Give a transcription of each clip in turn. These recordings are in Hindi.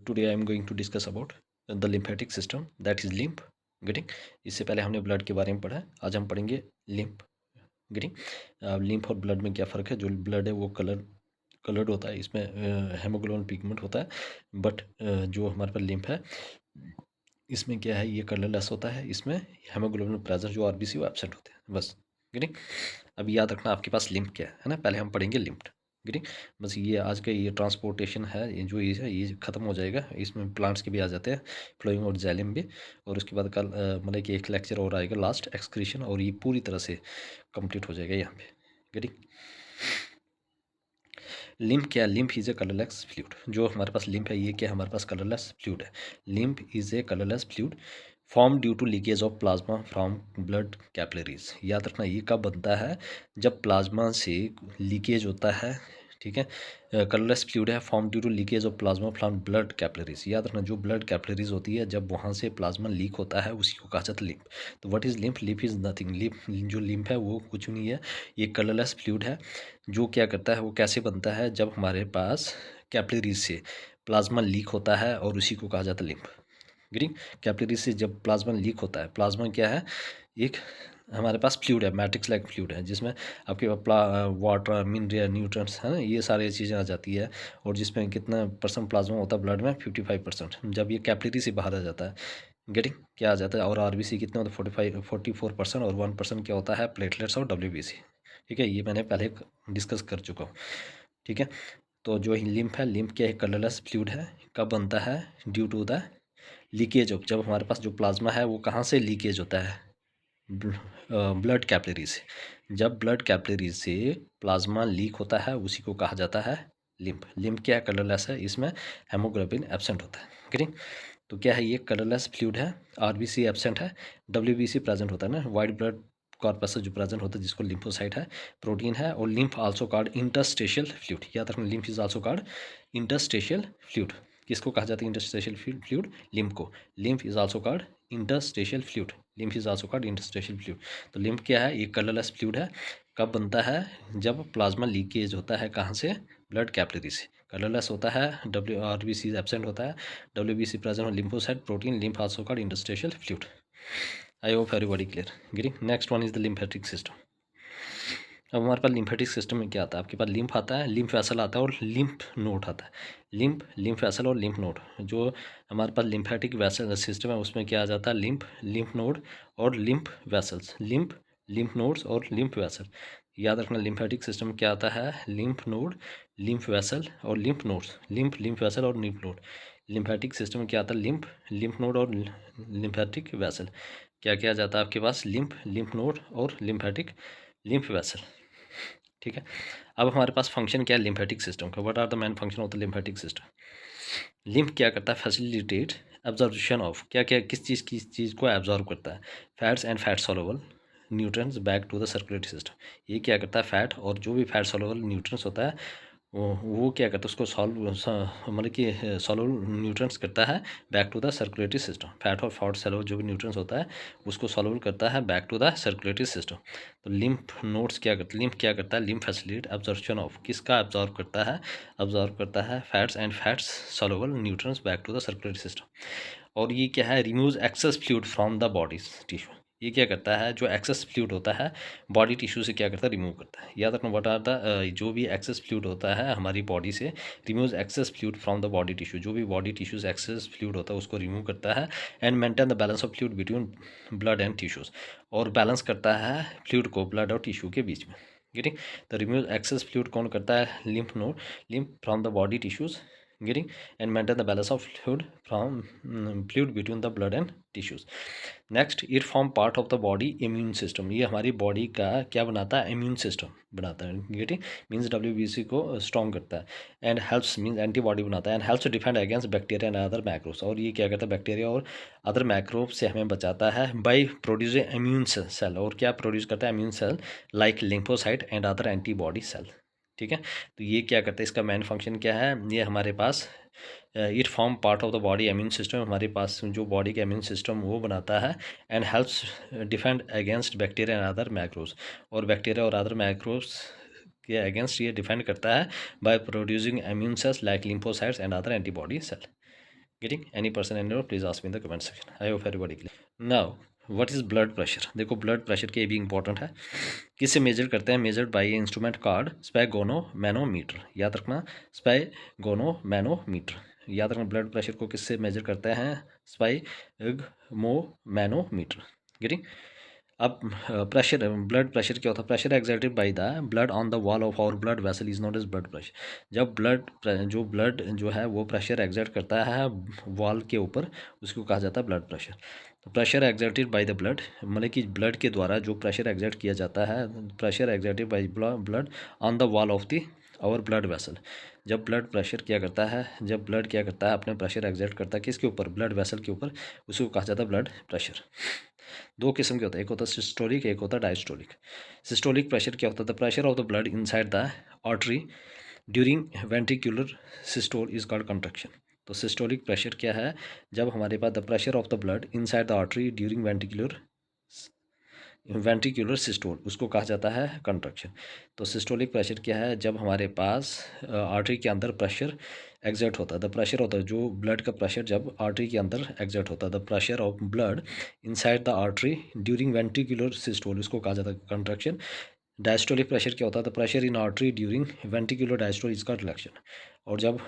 Today I am going to discuss about the lymphatic system, that is lymph. Getting. इससे पहले हमने ब्लड के बारे में पढ़ा है, आज हम पढ़ेंगे लिम्फ। गेटिंग। लिम्फ और ब्लड में क्या फ़र्क है? जो ब्लड है वो कलर्ड होता है, इसमें हेमोग्लोबिन पिगमेंट होता है। बट जो हमारे पास लिम्फ है इसमें क्या है, ये कलरलेस होता है, इसमें हेमोग्लोबिन प्रेजेंस जो आरबीसी वो एब्सेंट होते हैं बस। गेटिंग। अब याद रखना आपके पास लिम्फ क्या है ना, पहले हम पढ़ेंगे लिम्फ। गेटिंग। बस ये आज का ये ट्रांसपोर्टेशन है, ये जो ये है ये ख़त्म हो जाएगा, इसमें प्लांट्स के भी आ जाते हैं, फ्लोइंग और जैलिम भी। और उसके बाद कल मतलब कि एक लेक्चर और आएगा लास्ट एक्सक्रीशन, और ये पूरी तरह से कंप्लीट हो जाएगा यहाँ पे। गेटिंग। लिम्फ क्या है? Lymph is a colourless fluid. जो हमारे पास लिम्फ है ये क्या है? हमारे पास कलरलेस फ्लूइड है। Lymph is a colourless fluid form due to leakage of plasma from blood capillaries. याद रखना ये कब बनता है? जब प्लाज्मा से लीकेज होता है, ठीक है। कलरलेस फ्लूइड है form due to leakage of plasma from blood capillaries. याद रखना जो ब्लड कैपिलरीज होती है जब वहाँ से प्लाज्मा लीक होता है उसी को कहा जाता है लिम्फ। तो what is lymph? Lymph is nothing. Lymph जो लिम्फ है वो कुछ नहीं है, ये कलरलेस फ्लूइड है। जो क्या करता है, वो कैसे बनता है? जब हमारे पास कैपिलरीज से प्लाज्मा लीक होता है और उसी को कहा जाता है लिम्फ। ग्रीन। कैपिलरी से जब प्लाज्मा लीक होता है, प्लाज्मा क्या है? एक हमारे पास फ्लूइड है, मैट्रिक्स लाइक फ्लूइड है, जिसमें आपके वाटर, मिनरल, न्यूट्रंट्स है ना, ये सारी चीज़ें आ जाती है। और जिसमें कितना परसेंट प्लाज्मा होता है ब्लड में? 55%। जब ये कैपिलरी से बाहर आ जाता है, गेटिंग, क्या आ जाता है? और आरबीसी कितना होता है? 44%। और 1% क्या होता है? प्लेटलेट्स और डब्ल्यूबीसी। ठीक है, ये मैंने पहले डिस्कस कर चुका हूँ। ठीक है। तो जो लिम्फ है, लिम्फ क्या है? कलरलेस फ्लूइड है। कब बनता है? Due to the leakage of, जब हमारे पास जो प्लाज्मा है वो कहाँ से लीकेज होता है? ब्लड कैपिलरी से। जब ब्लड कैपिलरी से प्लाज्मा लीक होता है उसी को कहा जाता है लिम्फ। लिम्फ क्या है? कलरलेस है, इसमें हेमोग्लोबिन एब्सेंट होता है। ठीक। तो क्या है? ये कलरलेस फ्लूइड है। आरबीसी एब्सेंट है, डब्ल्यूबीसी प्रेजेंट होता है ना, वाइट ब्लड कॉर्पस जो प्रेजेंट होता है जिसको लिम्फोसाइट है, प्रोटीन है। और lymph also called interstitial fluid. याद रखना, lymph is also called interstitial fluid. किसको कहा जाता है इंटरस्टेशियल फ्लूइड? लिम्फ को। Lymph is also called interstitial fluid. Lymph is also called interstitial fluid. तो लिम्फ क्या है? ये कलरलेस फ्लूइड है। कब बनता है? जब प्लाज्मा लीकेज होता है, कहाँ से? ब्लड कैपिलरी से। कलरलेस होता है, डब्ल्यू आरबीसी एब्सेंट होता है, WBC present on lymphocyte protein, lymph also called interstitial fluid. I hope everybody clear. Getting next one is the lymphatic system. अब हमारे पास लिम्फेटिक सिस्टम में क्या आता है? आपके पास लिम्फ आता है, लिम्फ वेसल आता है और लिम्फ नोड आता है। लिम्फ वेसल और लिम्फ नोड। जो हमारे पास लिम्फेटिक वेसल सिस्टम है उसमें क्या आ जाता है? लिम्फ नोड और लिम्फ वेसल्स। लिम्फ नोड्स और लिम्फ वेसल। याद रखना, लिम्फेटिक सिस्टम क्या आता है? लिम्फ नोड, लिम्फ वेसल और लिम्फ नोड्स। लिम्फ वेसल और लिम्फ नोड। लिम्फेटिक सिस्टम में क्या आता है? लिम्फ नोड और लिम्फेटिक वेसल। क्या क्या आ जाता है आपके पास? लिम्फ नोड और लिम्फ वेसल। ठीक है। अब हमारे पास फंक्शन क्या है लिम्फेटिक सिस्टम का? What are the main function of the lymphatic system? Lymph क्या करता है? फैसिलिटेट एब्जॉर्प्शन ऑफ, क्या क्या किस चीज़ को एब्जॉर्ब करता है? Fats and fat soluble nutrients back to the circulatory system. ये क्या करता है? फैट, और जो भी फैट सॉल्युबल न्यूट्रिएंट्स होता है वो क्या करता है? उसको मतलब कि सॉल्युबल न्यूट्रिएंट्स करता है back to the circulatory system. Fat और फॉट सॉल्युबल जो भी न्यूट्रिएंट्स होता है उसको सॉल्युबल करता है back to the circulatory system. तो लिम्फ नोड्स क्या करता है? लिम्फ क्या करता है? लिम्फ फैसिलिटेट एब्जॉर्प्शन ऑफ, किसका एब्जॉर्ब करता है? एब्जॉर्ब करता है fats and fats soluble nutrients back to the circulatory system. और ये क्या है? Remove excess fluid from the body tissue. ये क्या करता है? जो एक्सेस फ्लूइड होता है बॉडी टिश्यू से क्या करता है? रिमूव करता है। याद रखना, व्हाट आर द जो भी एक्सेस फ्लूइड होता है हमारी बॉडी से, remove excess fluid from the body tissue. जो भी बॉडी टिश्यू से एक्सेस फ्लूइड होता है उसको रिमूव करता है। And maintain the balance of fluid between blood and tissues. और बैलेंस करता है फ्लूइड को ब्लड और टिश्यू के बीच में। गेटिंग। तो रिमूव एक्सेस फ्लूइड कौन करता है? Lymph node, lymph from the body tissues, getting, and maintain the balance of fluid between the blood and tissues. Next, it form part of the body immune system. ये हमारी बॉडी का क्या बनाता है? इम्यून सिस्टम बनाता है। गेटिंग मीन्स WBC को स्ट्रॉन्ग करता है। एंड हेल्प्स मीन्स एंटीबॉडी बनाता है। And helps defend against bacteria and other मैक्रोब्स। और ये क्या करता है? बैक्टीरिया और अदर मैक्रोब से हमें बचाता है बाई प्रोड्यूसिंग इम्यून सेल। और क्या प्रोड्यूस करता है? Immune cell like lymphocyte and other antibody cell. ठीक है। तो ये क्या करता है? इसका मेन फंक्शन क्या है? ये हमारे पास it form part of the body immune system. हमारे पास जो बॉडी का इम्यून सिस्टम वो बनाता है। And helps defend against bacteria and other मैक्रोब्स। और बैक्टीरिया और अदर मैक्रोब्स के अगेंस्ट ये डिफेंड करता है by producing immune cells like lymphocytes and other antibody cell. Getting any person any please ask me in the comment section. I hope everybody clear. Now what is blood pressure. देखो ब्लड प्रेशर के भी इंपॉर्टेंट है। किससे मेजर करते हैं, measured by instrument called sphygmomanometer. याद रखना स्पैगोनोमैनोमीटर, याद रखना ब्लड प्रेशर को किससे मेजर करते हैं, स्पैगोनोमैनोमीटर। गेटिंग। अब प्रेशर, ब्लड प्रेशर क्या होता है, pressure exerted by the blood on the wall of our blood vessel is not as blood pressure. जब ब्लड जो है वो प्रेशर एक्सर्ट करता है वॉल के ऊपर, उसको कहा जाता है ब्लड प्रेशर। तो pressure exerted by the blood, मतलब कि ब्लड के द्वारा जो प्रेशर एक्सर्ट किया जाता है, pressure exerted by blood on the wall of the our blood vessel. जब ब्लड प्रेशर क्या करता है, जब ब्लड क्या करता है अपने प्रेशर एक्सर्ट करता है किसके ऊपर, ब्लड वेसल के ऊपर, उसको कहा जाता है ब्लड प्रेशर। दो किस्म के होते हैं, एक होता है सिस्टोलिक, एक होता है डायस्टोलिक। सिस्टोलिक प्रेशर क्या होता है, the pressure of the blood inside the artery during ventricular systole is called contraction. तो सिस्टोलिक प्रेशर क्या है, जब हमारे पास the pressure of the blood inside the artery during ventricular systole, उसको कहा जाता है कंट्रक्शन। तो सिस्टोलिक प्रेशर क्या है, जब हमारे पास आर्टरी के अंदर प्रेशर एग्जर्ट होता है, द प्रेशर होता है जो ब्लड का प्रेशर जब आर्टरी के अंदर एग्जर्ट होता है, the pressure of blood inside the artery during ventricular systole, इसको कहा जाता है कंट्रक्शन। डायस्टोलिक प्रेशर क्या होता है, the pressure in artery during ventricular diastole इसका रिलैक्शन। और जब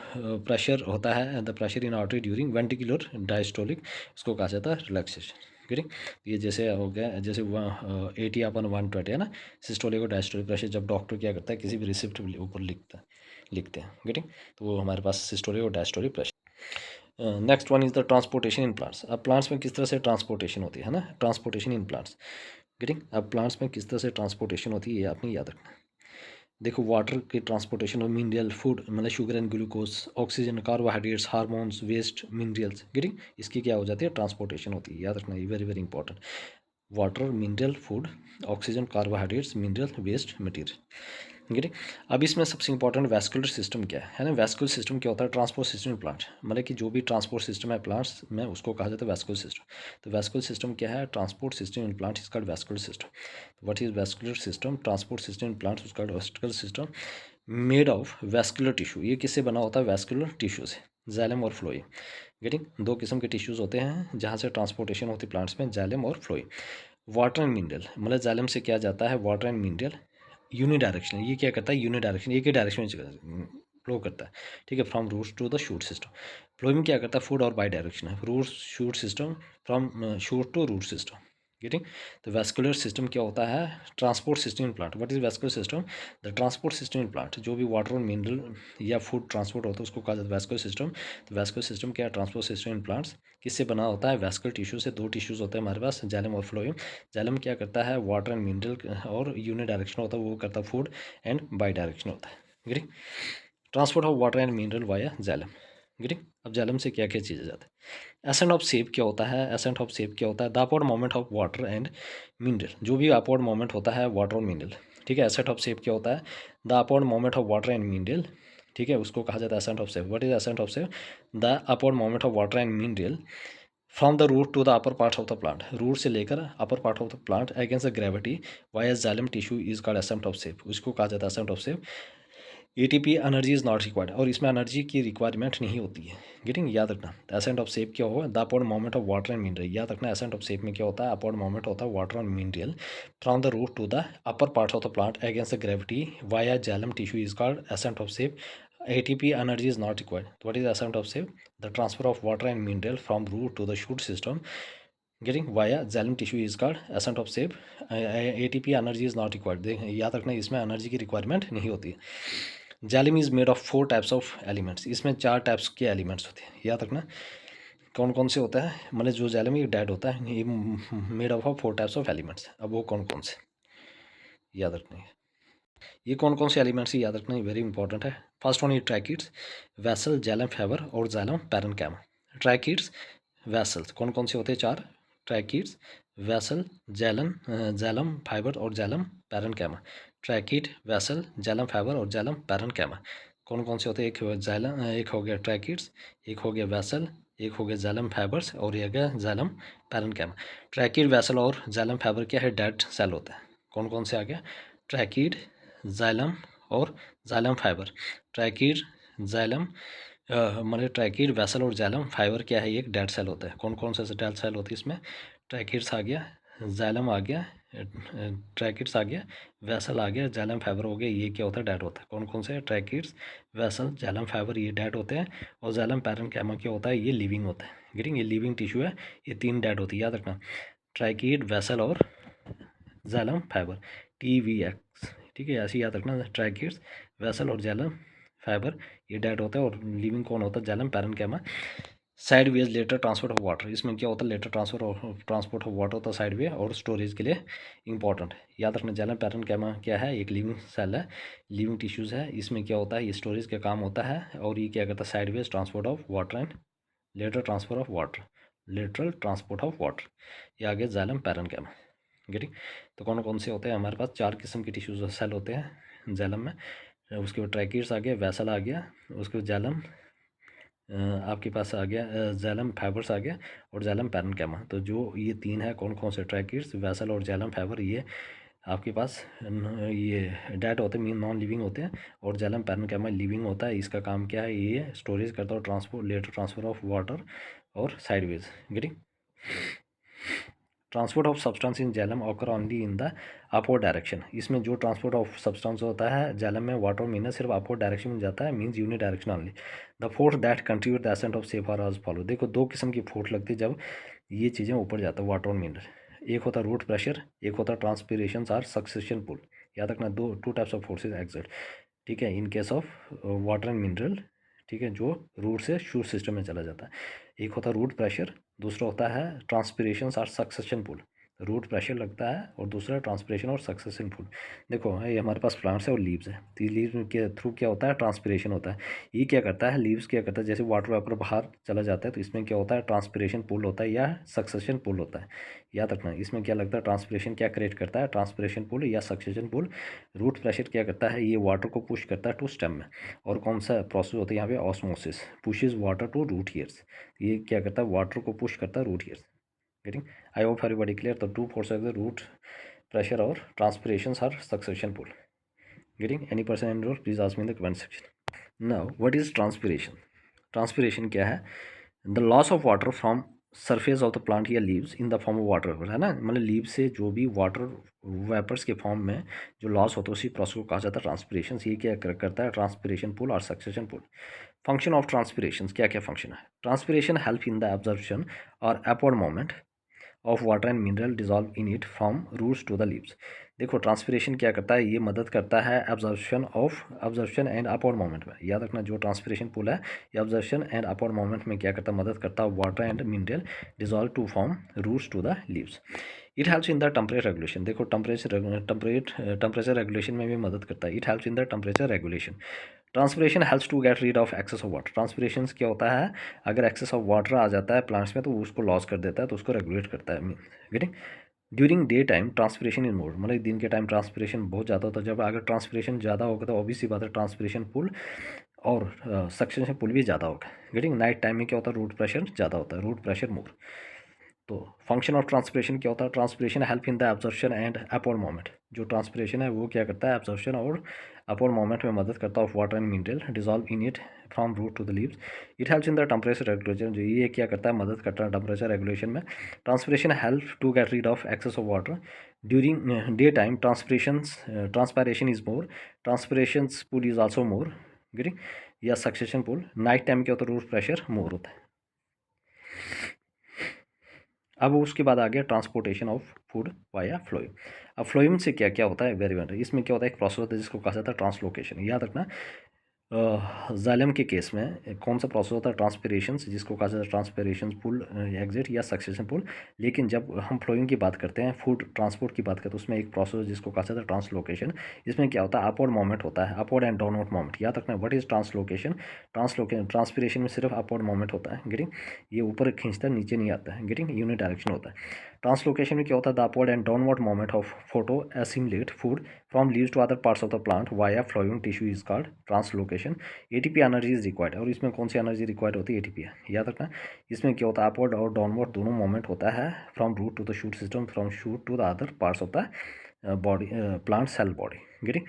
प्रेशर होता है, the pressure in artery during ventricular diastolic, इसको कहा जाता है रिलैक्सेशन। ठीक, ये जैसे हो गया, जैसे 80/120 है ना, सिस्टोलिक और डायस्टोलिक प्रेशर जब डॉक्टर क्या करता है किसी भी रिसिप्ट ऊपर लिखते हैं। गेटिंग। तो वो हमारे पास सिस्टोलिक और diastolic pressure. Next one is the transportation in plants. अब प्लांट्स में किस तरह से ट्रांसपोर्टेशन होती है ना, ट्रांसपोर्टेशन इन प्लांट्स। गेटिंग। अब प्लांट्स में किस तरह से ट्रांसपोर्टेशन होती है ये आपने याद रखना है। देखो वाटर की ट्रांसपोर्टेशन और मिनरल फूड, मतलब sugar and glucose, oxygen, carbohydrates, hormones, waste, minerals, getting, इसकी क्या हो जाती है, ट्रांसपोर्टेशन होती है। याद रखना ये very very important. Water, mineral, food, oxygen, carbohydrates, mineral, waste material. ठीक है। अब इसमें सबसे इंपॉर्टेंट वैस्कुलर सिस्टम क्या है ना, वैस्कुलर सिस्टम क्या होता है, ट्रांसपोर्ट सिस्टम इन प्लांट, मतलब कि जो भी ट्रांसपोर्ट सिस्टम है प्लांट्स में उसको कहा जाता है वैस्कुलर सिस्टम। तो वैस्कुलर सिस्टम क्या है, transport system in plant is called vascular system. What is vascular system, transport system in plant is called vascular system made of vascular tissue. ये किससे बना होता है, वैस्कुलर टिश्यू से, जाइलम और फ्लोएम। गेटिंग। दो किस्म के टिश्यूज होते हैं जहाँ से ट्रांसपोर्टेशन होती है प्लांट्स में, जाइलम और फ्लोएम। वाटर एंड मिनरल, मतलब जाइलम से क्या जाता है, वाटर एंड मिनरल यूनिडायरेक्शनल, ये क्या करता है, यूनिडायरेक्शन, एक ही डायरेक्शन में फ्लो करता है। ठीक है, from roots to the shoot system. Phloem क्या करता है, फूड और बाई डायरेक्शन है, root shoot system, from shoot to root system. Getting. तो वैस्कुलर सिस्टम क्या होता है, transport system in plant. What is vascular system, the transport system in plant, जो भी वाटर और मिनरल या फूड ट्रांसपोर्ट होता है उसको कहा जाता है वैस्कुलर सिस्टम। तो वैस्कुलर सिस्टम क्या है, ट्रांसपोर्ट सिस्टम इन प्लांट्स, किससे बना होता है, वैस्कुलर टिश्यू से। दो टिश्यूज होते हैं हमारे पास, जाइलम और फ्लोएम। जाइलम क्या करता है, वाटर एंड मिनरल और यूनिडायरेक्शन होता है, वो करता है फूड, एंड बाई डायरेक्शन होता है। Getting. Transport of water and mineral via xylem. Getting. अब जाइलम से क्या क्या चीज़ें जाती है, एसेंट ऑफ शेप क्या होता है, एसेंट ऑफ शेप क्या होता है, the upward movement of water and mineral, जो भी अपवर्ड मोमेंट होता है वाटर और मिनरल। ठीक है, एसेंट ऑफ शेप क्या होता है, the upward movement of water and mineral. ठीक है, उसको कहा जाता है ascent of sap. What is ascent of sap, the upward movement of water and mineral from the root to the upper part of the plant, root से लेकर upper part of the plant against the gravity via xylem tissue is called ascent of sap, उसको कहा जाता है ascent of sap. ATP energy is not required, और इसमें एनर्जी की रिक्वायरमेंट नहीं होती है। गेटिंग। याद रखना एसेंट ऑफ शेप क्या होगा, the upward movement of water and mineral. याद रखना एसेंट ऑफ शेप में क्या होता है, अपवर्ड मोमेंट होता है water and mineral from the root to the upper part of the plant against the gravity via xylem tissue is called ascent of sap. ATP energy is not required. What is ascent of shape? The transfer of water and mineral from root to the shoot system getting via xylem tissue is called ascent of shape. ATP energy is not required. याद रखना इसमें एनर्जी की रिक्वायरमेंट नहीं होती है। Xylem is made of 4 types of elements, इसमें 4 टाइप्स के एलिमेंट्स होते हैं। याद रखना कौन कौन से होता है, मतलब जो जाइलम ये डेड होता है, ये made of 4 types of elements. अब वो कौन कौन से याद रखना है, ये कौन कौन से एलिमेंट्स याद रखना, वेरी इंपॉर्टेंट है। फर्स्ट वन ये ट्रैकिड्स, वैसल, जाइलम फाइबर और जाइलम पैरेन्काइमा। ट्रैकिड्स, वैसल्स कौन कौन से होते हैं, 4, ट्रैकिड्स, वैसल, जाइलम फाइबर और xylem parenchyma. Tracheid, vessel, xylem fibre और जाइलम पैरेन्काइमा कौन कौन से होते हैं, एक जाइलम, एक हो गया ट्रैकिड्स, एक हो गया वैसल, एक हो गया जाइलम फाइबर्स और एक गया जाइलम पैरेन्काइमा। ट्रैकिड, वैसल और जाइलम फाइबर क्या है, डेड सेल होता है। कौन कौन से आ गया, ट्रैकिड, जाइलम और जाइलम फाइबर। ट्रैकिड, जाइलम मतलब ट्रैकीड वेसल और जैलम फाइबर क्या है, ये एक डेड सेल होता है। कौन कौन से डेड सेल होते हैं इसमें, ट्रैकिड्स आ गया, जैलम आ गया, ट्रैकिड्स आ गया, वेसल आ गया, जैलम फाइबर हो गया, ये क्या होता है, डेड होता है। कौन कौन से, ट्रैकिड्स, वेसल, जैलम फाइबर, ये डेड होते हैं। और जैलम पैरेन्काइमा क्या होता है, ये लिविंग होता है। गेटिंग, ये लिविंग टिश्यू है, ये तीन डेड होती है, याद रखना, ट्रैकिड, वेसल और जैलम फाइबर, TVX, ठीक है, ऐसे याद रखना, ट्रैकिड्स, वेसल और जैलम फाइबर ये डेड होता है। और लिविंग कौन होता है, xylem parenchyma. Sideways lateral transport of water, इसमें क्या होता है, लेटर ट्रांसपोर्ट ऑफ वाटर होता है साइड वे, और स्टोरेज के लिए इंपॉर्टेंट। याद रखना, जैलम पैरेन्काइमा क्या है, एक लिविंग सेल है, लिविंग टिश्यूज़ है, इसमें क्या होता है, ये स्टोरेज का काम होता है। और ये क्या करता है, sideways transport of water and lateral transport of water, lateral transport of water, ये आ गया जैलम पैरेन्काइमा। गेटिंग, तो कौन कौन से होते हैं हमारे पास, चार किस्म के टिश्यूज सेल होते हैं जैलम में। उसके बाद ट्रैकिड्स आ गया, वैसल आ गया, उसके बाद जैलम आपके पास आ गया, जैलम फाइबर्स आ गया, और जैलम पैरेन्काइमा। तो जो ये तीन है, कौन कौन से, ट्रैकिड्स, वैसल और जैलम फाइबर, ये आपके पास ये डेड होते हैं, मीन नॉन लिविंग होते हैं। और जैलम पैरेन्काइमा लिविंग होता है, इसका काम क्या है, ये स्टोरेज करता है, transport, lateral transfer of water और sideways. Getting, transport of substance in xylem occur only in the upward direction, इसमें जो ट्रांसपोर्ट ऑफ सब्सटेंस होता है जैलम में, वाटर मीनस सिर्फ अपवर्ड डायरेक्शन में जाता है, means unidirection only. The force that contribute the ascent of sap are as follow, देखो दो किस्म की फोर्स लगती है जब ये चीज़ें ऊपर जाता है, वाटर और मिनरल। एक होता है रूट प्रेशर, एक होता है ट्रांसपीरेशन आर सक्सेशन पुल। याद रखना, दो two types of forces exert, ठीक है, in case of water and mineral, ठीक है, जो रूट से शूट सिस्टम में चला जाता है। एक होता है रूट प्रेशर, दूसरा होता है ट्रांसपीरेशन और सक्सेशन पुल। रूट प्रेशर लगता है और दूसरा ट्रांसपीरेशन और सक्सेशन पुल। देखो ये हमारे पास प्लांट्स है और लीव्स है, तो लीव्स के थ्रू क्या होता है, ट्रांसपीरेशन होता है। ये क्या करता है, लीव्स क्या करता है, जैसे वाटर वेपर बाहर चला जाता है तो इसमें क्या होता है, ट्रांसपीरेशन पुल होता है या सक्सेशन पुल होता है। याद रखना, इसमें क्या लगता है, ट्रांसपीरेशन क्या क्रिएट करता है, ट्रांसपीरेशन पुल या सक्सेशन पुल। रूट प्रेशर क्या करता है, ये वाटर को पुश करता है टू स्टेम में। और कौन सा प्रोसेस होता है यहाँ पे, osmosis, pushes water to root hairs, ये क्या करता है, वाटर को पुश करता है root hairs. Getting, I hope everybody clear. तो two forces the root pressure और transpiration or suction pull. Getting, any person in role please ask me in the comment section. Now what is transpiration, transpiration क्या है, the loss of water from surface of the plant या leaves in the form of water vapour, है ना, मतलब लीव से जो भी वाटर वेपर्स के फॉर्म में जो लॉस होता है उसी प्रोसेस को कहा जाता है ट्रांसपीरेशन। ये क्या करता है, ट्रांसपीरेशन पुल और suction pull. Function of transpiration, क्या क्या फंक्शन है, transpiration help in the absorption और upward movement of water and mineral dissolve in it from roots to the leaves. देखो ट्रांसपीरेशन क्या करता है, ये मदद करता है एब्जॉर्प्शन एंड अपवर्ड मूवमेंट में। याद रखना, जो ट्रांसपीरेशन पुल है ये एब्जॉर्प्शन एंड अपवर्ड मूवमेंट में क्या करता है, मदद करता है, water and mineral dissolve to form roots to the leaves. It helps in the temperature regulation, देखो टेम्परेचर रेगुलेशन में भी मदद करता है। It helps in the temperature regulation. Transpiration helps to get rid of excess of water, transpiration क्या होता है, अगर एक्सेस ऑफ वाटर आ जाता है प्लांट्स में तो वो उसको लॉस कर देता है, तो उसको रेगुलेट करता है। Getting, during day time transpiration in mode, मतलब दिन के टाइम ट्रांसपीरेशन बहुत ज़्यादा होता है। जब अगर ट्रांसपीरेशन ज़्यादा होगा तो ऑब्वियसली बात है ट्रांसपीरेशन पुल और सक्सेशन पुल भी ज़्यादा होगा। गेटिंग, नाइट टाइम में क्या होता है, रूट प्रेशर ज़्यादा होता है, रूट प्रेशर मोर। तो फंक्शन ऑफ ट्रांसपीरेशन क्या होता है, transpiration help in the absorption and upward movement, जो ट्रांसपीरेशन है वो क्या करता है, एब्जॉर्प्शन और अपवर्ड मूवमेंट में मदद करता है of water and mineral dissolve in it from root to the leaves. It helps in the temperature regulation, जो ये क्या करता है, मदद करता है टेम्परेचर रेगुलेशन में। Transpiration help to get rid of excess of water during day time transpiration is more, transpiration pull is also more. Getting, या सक्सेशन पुल। नाइट टाइम क्या होता है, रूट प्रेशर मोर होता है। अब उसके बाद आ गया transportation of food via phloem. अब फ्लोइम से क्या क्या होता है, वेरी वेरी, इसमें क्या होता है, एक प्रोसेस होता है जिसको कहा जाता है ट्रांसलोकेशन। याद रखना, जाइलम के केस में कौन सा प्रोसेस होता है, ट्रांसपीरेशन, जिसको कहा जाता है ट्रांसपीरेशन पुल एग्जिट या सक्सेशन पुल। लेकिन जब हम फ्लोइंग की बात करते हैं, फूड ट्रांसपोर्ट की बात करते हैं, उसमें एक प्रोसेस जिसको कहा जाता है ट्रांसलोकेशन। इसमें क्या होता है, अपवर्ड मूवमेंट होता है, अपवर्ड एंड डाउनवर्ड मूवमेंट। याद रखना, व्हाट इज ट्रांसलोकेशन, ट्रांसपीरेशन में सिर्फ अपवर्ड मूवमेंट होता है। गेटिंग, ये ऊपर खींचता है नीचे नहीं आता है। गेटिंग, यूनिट डायरेक्शन होता है। ट्रांसलोकेशन में क्या होता है, the upward and downward movement of photo assimilate food from leaves to other parts of the plant via phloem tissue is called translocation. ATP energy is required, और इसमें कौन सी एनर्जी रिक्वायर्ड होती है, एटीपी है। याद रखना, इसमें क्या होता है, अपवर्ड और डाउनवर्ड दोनों मूवमेंट होता है from root to the shoot system, from shoot to the other parts of the body, plant cell body. Getting,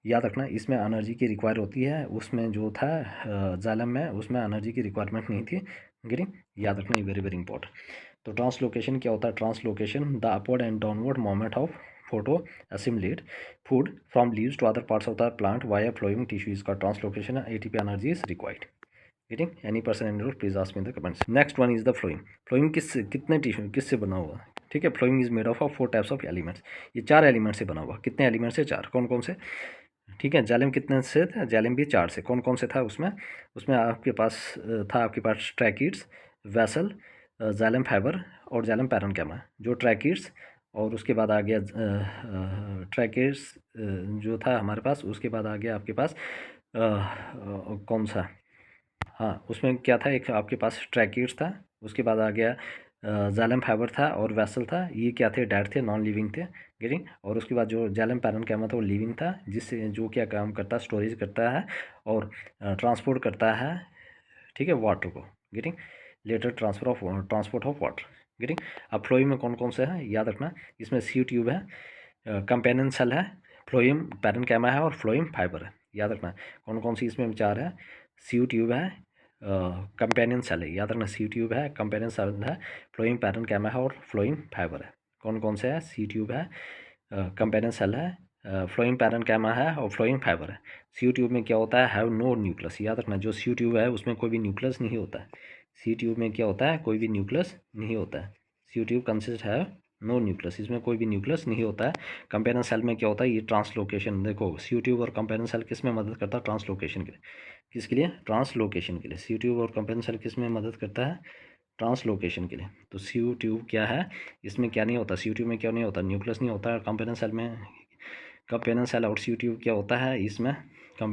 याद रखना इसमें एनर्जी की रिक्वायर होती है, उसमें जो था जालम में उसमें एनर्जी की रिक्वायरमेंट नहीं थी। गेटिंग, याद रखना ये वेरी वेरी इंपॉर्टेंट। तो ट्रांसलोकेशन क्या होता है? Translocation the upward and downward moment of photo assimilate food from leaves to other parts of the plant via flowing tissue is called translocation and ATP energy is required. Getting any person in your please ask me in the comments. Next one is the flowing. Flowing कितने टिश्यू किससे बना हुआ है? ठीक है, following is made of 4 types of elements. ये 4 एलिमेंट से बना हुआ। कितने एलिमेंट से? 4। कौन कौन से? ठीक है, जालिम कितने से था? जालिम भी 4 से। कौन कौन से था उसमें? उसमें आपके पास था आपके पास ट्रैकिड्स, वैसल, जालिम फाइबर और जालिम पैरेन्काइमा। जो ट्रैकिड्स और उसके बाद आ गया ट्रैकिड्स जो था हमारे पास, उसके बाद आ गया आपके पास कौन सा, हाँ उसमें क्या था, एक आपके पास ट्रैकिड्स था, उसके बाद आ गया जालम फाइबर था और वैसल था। ये क्या थे? डेड थे, नॉन लिविंग थे। गेटिंग, और उसके बाद जो जालम पैरेन्काइमा था वो लिविंग था, जिससे जो क्या काम करता है? स्टोरेज करता है और ट्रांसपोर्ट करता है, ठीक है, वाटर को। Getting, lateral transport of water. Getting, अब फ्लोइम में कौन कौन से हैं याद रखना। इसमें सी ट्यूब है, कंपेनियन सेल है, फ्लोइम पैरेन्काइमा है और फ्लोइम फाइबर है। याद रखना कौन कौन सी इसमें विचार है। सी ट्यूब है, कंपेनियन सेल है। याद रखना सी ट्यूब है, कंपेनियन सेल है, फ्लोइम पैरेन्काइमा है और फ्लोइम फाइबर है। कौन कौन से है? सी ट्यूब है, कंपेनियन सेल है, फ्लोइम पैरेन्काइमा है और फ्लोइम फाइबर है। सी ट्यूब में क्या होता है? Have no nucleus. याद रखना जो सी ट्यूब है उसमें कोई भी न्यूक्लियस नहीं होता है। सी ट्यूब में क्या होता है? कोई भी न्यूक्लियस नहीं होता है। सी ट्यूब कंसिस्ट है नो न्यूक्लियस, इसमें कोई भी न्यूक्लियस नहीं होता है। कंपेनियन सेल में क्या होता है? ये ट्रांसलोकेशन, देखो सी ट्यूब और कंपेनियन सेल किस में मदद करता है? ट्रांसलोकेशन के लिए। किसके लिए? ट्रांसलोकेशन के लिए। सी ट्यूब और कंपेनियन सेल किस में मदद करता है? ट्रांसलोकेशन के लिए। तो सी ट्यूब क्या है? इसमें क्या नहीं होता? सी ट्यूब में क्या नहीं होता? न्यूक्लियस नहीं होता है। कंपेनियन सेल में कंपेनियन सेल और सी ट्यूब क्या होता है? इसमें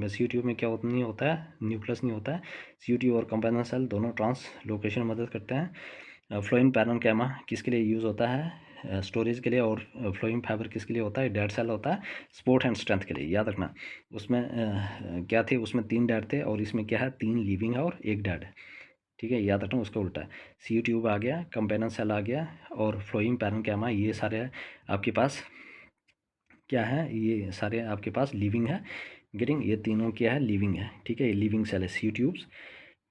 सी ट्यूब में क्या नहीं होता है? न्यूक्लियस नहीं होता है। सी ट्यूब और कंपेनियन सेल दोनों ट्रांसलोकेशन में मदद करते हैं। फ्लोइम पैरेन्काइमा किसके लिए यूज़ होता है? स्टोरेज के लिए। और फ्लोइम फाइबर किसके लिए होता है? डेड सेल होता है, सपोर्ट एंड स्ट्रेंथ के लिए। याद रखना उसमें क्या थे? उसमें 3 डेड थे और इसमें क्या है? 3 लिविंग है और 1 डेड है। ठीक है, याद रखना उसका उल्टा है। सी ट्यूब आ गया, कंपेनियन सेल आ गया और फ्लोइम पैरेन्काइमा, ये सारे आपके पास क्या है? ये सारे आपके पास लिविंग है। गेटिंग, ये तीनों क्या है? लिविंग है। ठीक है, ये लिविंग सेल है। सी ट्यूब्स,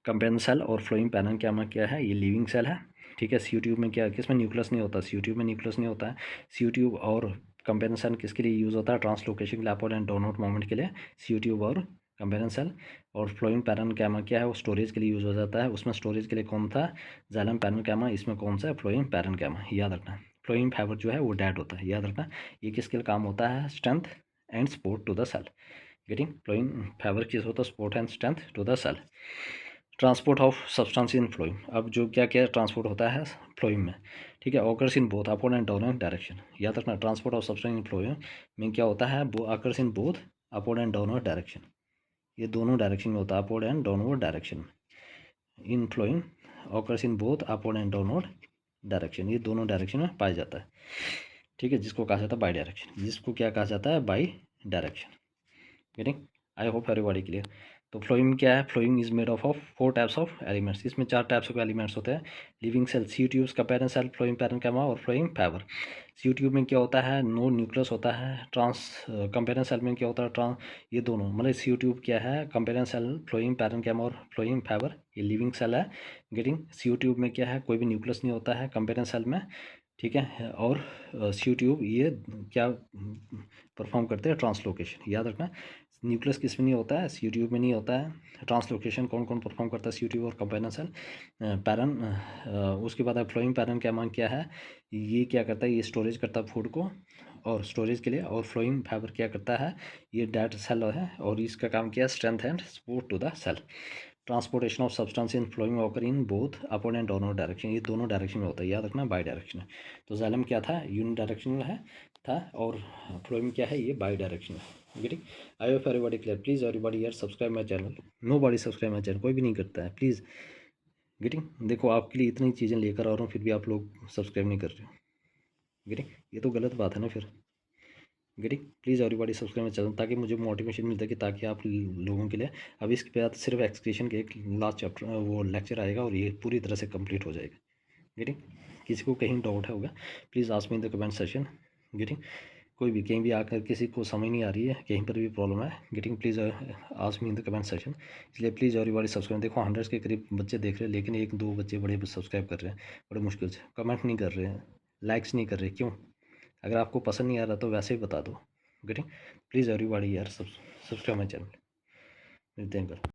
कंपेनियन सेल और फ्लोइंग पैरेन्काइमा क्या है? ये लिविंग सेल है। ठीक है, सी ट्यूब में क्या, किसमें न्यूक्लियस नहीं होता? सी ट्यूब में न्यूक्लियस नहीं होता है। सी ट्यूब और कंपेनियन सेल किसके लिए यूज़ होता है? ट्रांसलोकेशन के लिए, अपवर्ड एंड डाउनवर्ड मूवमेंट के लिए। सी ट्यूब और कंपेनियन सेल। और फ्लोइंग पैरेन्काइमा क्या है? वो स्टोरेज के लिए यूज़ हो जाता है। उसमें स्टोरेज के लिए कौन था? Xylem parenchyma. इसमें कौन सा है? Phloem parenchyma. याद रखना फ्लोइंग फाइबर जो है वो डेड होता है। याद रखना ये किसके लिए काम होता है? Strength and support to the cell. Getting, phloem fibre किस होता है? Support and strength to the cell. Transport of substance in phloem. अब जो क्या क्या ट्रांसपोर्ट होता है फ्लोइम में, ठीक है, occurs in both upward and downward direction. याद रखना transport of substance in phloem में क्या होता है? Occurs in both upward and downward direction. ये दोनों डायरेक्शन में होता है, अपवर्ड एंड डाउनवर्ड डायरेक्शन में। In phloem occurs in both upward and downward direction, ये दोनों डायरेक्शन में पाया जाता है। ठीक है, जिसको कहा जाता है बाई डायरेक्शन, जिसको क्या कहा जाता है? Bidirection. Getting, I hope everybody clear. तो फ्लोइम क्या है? Phloem is made of 4 types of elements. इसमें 4 टाइप्स ऑफ एलिमेंट्स होते हैं। Living cell, sieve tubes, companion cell, phloem parenchyma और फ्लोइम फाइबर। सी ट्यूब में क्या होता है? नो न्यूक्लियस होता है। कंपेनियन सेल में क्या होता है? ये दोनों मतलब सी ट्यूब क्या है? कंपेनियन सेल, फ्लोइम पैरेन्काइमा और फ्लोइम फाइबर, ये लिविंग सेल है। गेटिंग, सी ट्यूब में क्या है? कोई भी न्यूक्लियस नहीं होता है कंपेनियन सेल में। ठीक है, और सी ट्यूब ये क्या परफॉर्म करते हैं? ट्रांसलोकेशन। याद रखना न्यूक्लियस किस में नहीं होता है? सी ट्यूब में नहीं होता है। ट्रांसलोकेशन कौन कौन परफॉर्म करता है? सी ट्यूब और कंपेनियन सेल। पैरन उसके बाद फ्लोइंग पैरन क्या मांग क्या है? ये क्या करता है? ये स्टोरेज करता है फूड को और स्टोरेज के लिए। और फ्लोइंग फाइबर क्या करता है? ये डेड सेल है और इसका काम क्या है? Strength and support to the cell. Transportation of substance in phloem occur in both upward and downward direction, ये दोनों डायरेक्शन में होता है। याद रखना बाई डायरेक्शन है। तो जाइलम क्या था? यूनि डायरेक्शनल है था और फ्लोइम क्या है? ये बाई डायरेक्शनल है। Getting, I hope everybody clear. Please everybody यार subscribe my channel. Nobody subscribe my channel, कोई भी नहीं करता है। प्लीज़ गेटिंग, देखो आपके लिए इतनी चीज़ें लेकर आ रहा हूँ फिर भी आप लोग सब्सक्राइब नहीं कर रहे हो। गेटिंग, ये तो गलत बात है ना फिर। Getting, please everybody subscribe my channel ताकि मुझे मोटिवेशन मिलता है कि ताकि आप लोगों के लिए अब इसके बाद सिर्फ एक्सक्रीशन के एक लास्ट चैप्टर वो लेक्चर आएगा और ये पूरी तरह से कंप्लीट हो जाएगा। गेटिंग, किसी को कहीं डाउट है होगा please ask me in the comment session. Getting, कोई भी कहीं भी आकर किसी को समझ नहीं आ रही है, कहीं पर भी प्रॉब्लम है getting, please ask me in the comment section. इसलिए प्लीज़ एवरीबॉडी सब्सक्राइब। देखो 100 के करीब बच्चे देख रहे हैं, लेकिन 1-2 बच्चे बड़े सब्सक्राइब कर रहे हैं बड़े मुश्किल से, कमेंट नहीं कर रहे हैं, लाइक्स नहीं कर रहे, क्यों? अगर आपको पसंद नहीं आ रहा तो वैसे ही बता दो। गेटिंग, प्लीज़ एवरीबॉडी यार सब्सक्राइब माई चैनल। मिलते हैं कल।